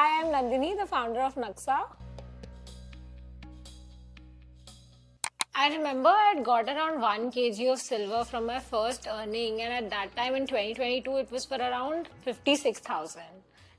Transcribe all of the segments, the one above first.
Hi, I'm Nandini, the founder of Naksa. I remember I had got around 1 kg of silver from my first earning, and at that time in 2022 it was for around 56,000,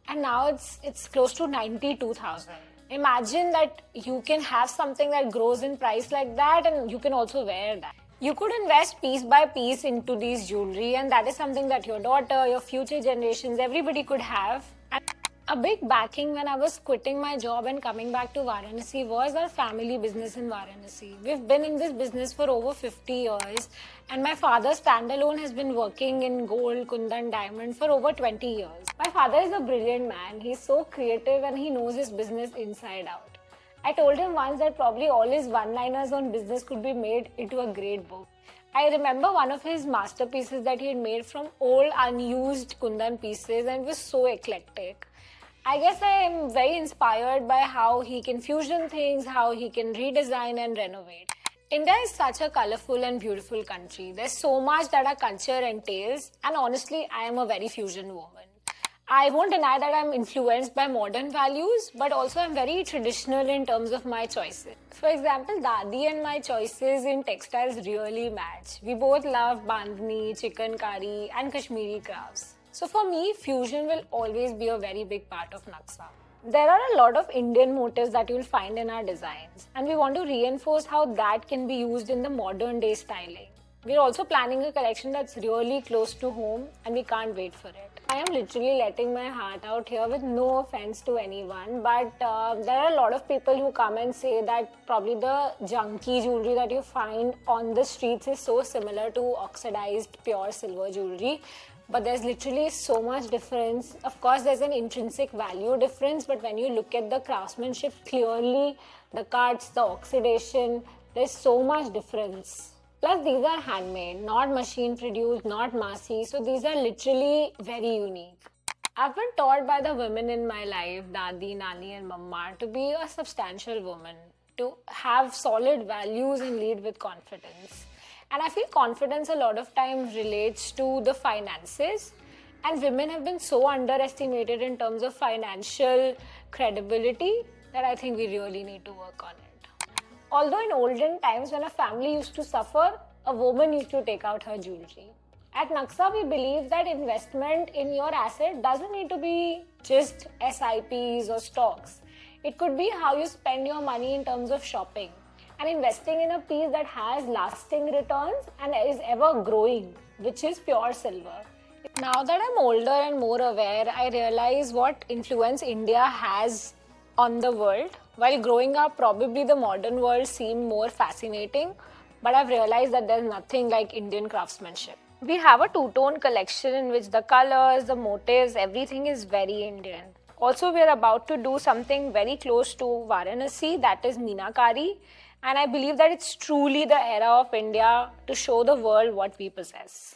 and now it's close to 92,000. Imagine that you can have something that grows in price like that, and you can also wear that. You could invest piece by piece into these jewelry, and that is something that your daughter, your future generations, everybody could have. And a big backing when I was quitting my job and coming back to Varanasi was our family business in Varanasi. We've been in this business for over 50 years, and my father standalone has been working in gold, kundan, diamond for over 20 years. My father is a brilliant man. He's so creative and he knows his business inside out. I told him once that probably all his one-liners on business could be made into a great book. I remember one of his masterpieces that he had made from old unused kundan pieces, and it was so eclectic. I guess I am very inspired by how he can fusion things, how he can redesign and renovate. India is such a colorful and beautiful country. There's so much that our culture entails, and honestly, I am a very fusion woman. I won't deny that I'm influenced by modern values, but also I'm very traditional in terms of my choices. For example, Dadi and my choices in textiles really match. We both love bandhani, chicken curry and Kashmiri crafts. So for me, fusion will always be a very big part of Naksa. There are a lot of Indian motifs that you'll find in our designs, and we want to reinforce how that can be used in the modern day styling. We're also planning a collection that's really close to home, and we can't wait for it. I am literally letting my heart out here with no offense to anyone, but there are a lot of people who come and say that probably the junky jewelry that you find on the streets is so similar to oxidized pure silver jewelry. But there's literally so much difference. Of course, there's an intrinsic value difference, but when you look at the craftsmanship clearly, the cuts, the oxidation, there's so much difference. Plus, these are handmade, not machine produced, not massy, so these are literally very unique. I've been taught by the women in my life, Dadi, Nani and Mamma, to be a substantial woman, to have solid values and lead with confidence. And I feel confidence a lot of times relates to the finances, and women have been so underestimated in terms of financial credibility that I think we really need to work on it. Although in olden times when a family used to suffer, a woman used to take out her jewelry. At Naksa, we believe that investment in your asset doesn't need to be just SIPs or stocks. It could be how you spend your money in terms of shopping and investing in a piece that has lasting returns and is ever growing, which is pure silver. Now that I'm older and more aware, I realize what influence India has on the world. While growing up, probably the modern world seemed more fascinating, but I've realized that there's nothing like Indian craftsmanship. We have a two-tone collection in which the colors, the motifs, everything is very Indian. Also, we're about to do something very close to Varanasi, that is Meenakari, and I believe that it's truly the era of India to show the world what we possess.